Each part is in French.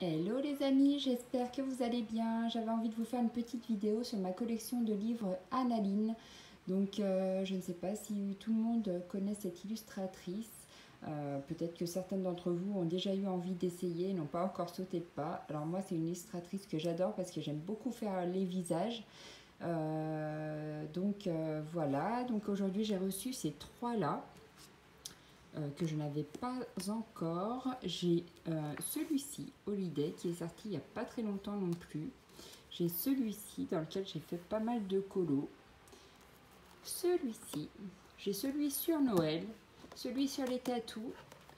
Hello les amis, j'espère que vous allez bien. J'avais envie de vous faire une petite vidéo sur ma collection de livres Annaline. Donc je ne sais pas si tout le monde connaît cette illustratrice. Peut-être que certaines d'entre vous ont déjà eu envie d'essayer et n'ont pas encore sauté le pas. Alors moi c'est une illustratrice que j'adore parce que j'aime beaucoup faire les visages. Voilà, donc aujourd'hui j'ai reçu ces trois-là. Que je n'avais pas encore. J'ai celui-ci, Holiday, qui est sorti il n'y a pas très longtemps non plus. J'ai celui-ci dans lequel j'ai fait pas mal de colos. Celui-ci, j'ai celui sur Noël, celui sur les tatous,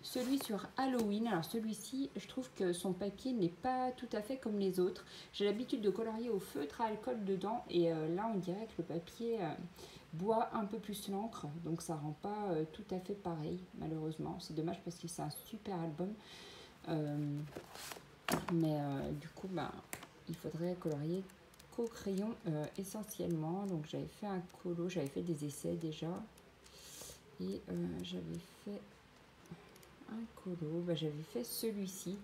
celui sur Halloween. Alors celui-ci, je trouve que son papier n'est pas tout à fait comme les autres. J'ai l'habitude de colorier au feutre à alcool dedans et là on dirait que le papier boit un peu plus l'encre, donc ça rend pas tout à fait pareil malheureusement. C'est dommage parce que c'est un super album, du coup il faudrait colorier qu'au crayon essentiellement. Donc j'avais fait un colo, j'avais fait des essais déjà et j'avais fait un colo, j'avais fait celui-ci,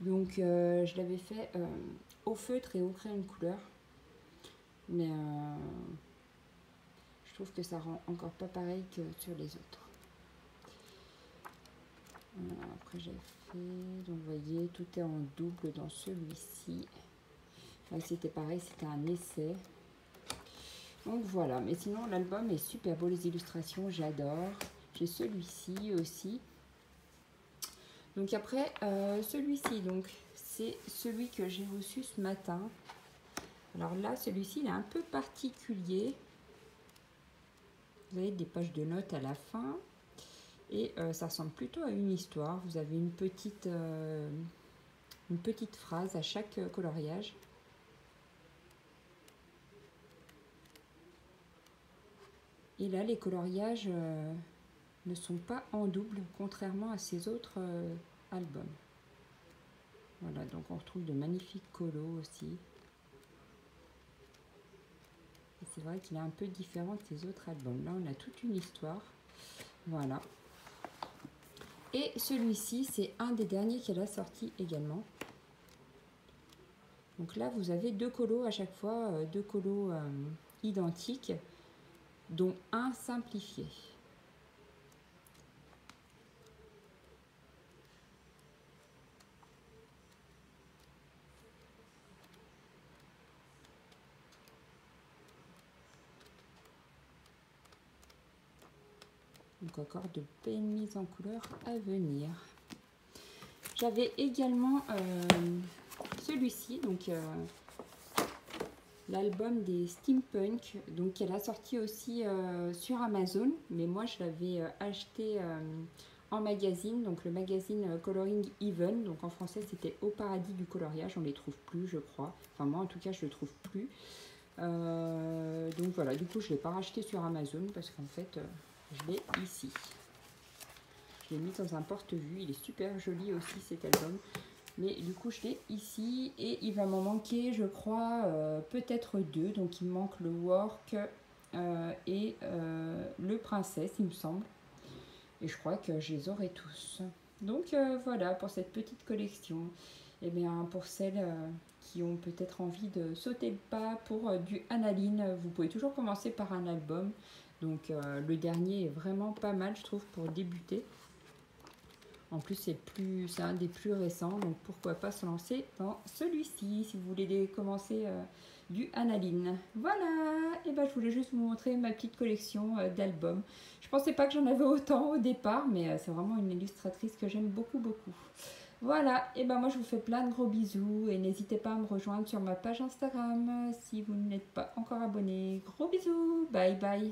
donc je l'avais fait au feutre et au crayon de couleur, mais je trouve que ça rend encore pas pareil que sur les autres. Après j'ai fait, donc vous voyez, tout est en double dans celui-ci. Là c'était pareil, c'était un essai. Donc voilà, mais sinon l'album est super beau, les illustrations j'adore. J'ai celui-ci aussi. Donc après celui-ci, donc c'est celui que j'ai reçu ce matin. Alors là celui-ci il est un peu particulier. Vous avez des pages de notes à la fin. Et ça ressemble plutôt à une histoire. Vous avez une petite phrase à chaque coloriage. Et là, les coloriages ne sont pas en double, contrairement à ces autres albums. Voilà, donc on retrouve de magnifiques colos aussi. Et c'est vrai qu'il est un peu différent de ces autres albums. Là, on a toute une histoire. Voilà. Et celui-ci, c'est un des derniers qu'elle a sorti également. Donc là, vous avez deux colos à chaque fois, deux colos identiques, dont un simplifié. Donc encore de belles mises en couleur à venir. J'avais également celui-ci, donc l'album des Steampunk, donc elle a sorti aussi sur Amazon, mais moi je l'avais acheté en magazine, donc le magazine Coloring Even, donc en français c'était Au paradis du coloriage. On les trouve plus, je crois, enfin moi en tout cas je le trouve plus. Donc voilà, du coup je ne l'ai pas racheté sur Amazon parce qu'en fait je l'ai ici. Je l'ai mis dans un porte-vue, il est super joli aussi cet album. Mais du coup je l'ai ici et il va m'en manquer je crois peut-être deux. Donc il me manque le Work et le Princesse il me semble. Et je crois que je les aurai tous. Donc voilà pour cette petite collection. Et bien pour celles qui ont peut-être envie de sauter le pas pour du Annaline, vous pouvez toujours commencer par un album. Donc le dernier est vraiment pas mal je trouve pour débuter. En plus, c'est un des plus récents, donc pourquoi pas se lancer dans celui-ci si vous voulez commencer du Annaline. Voilà, et ben je voulais juste vous montrer ma petite collection d'albums. Je pensais pas que j'en avais autant au départ, mais c'est vraiment une illustratrice que j'aime beaucoup, beaucoup. Voilà, et ben moi je vous fais plein de gros bisous et n'hésitez pas à me rejoindre sur ma page Instagram si vous n'êtes pas encore abonné. Gros bisous, bye bye.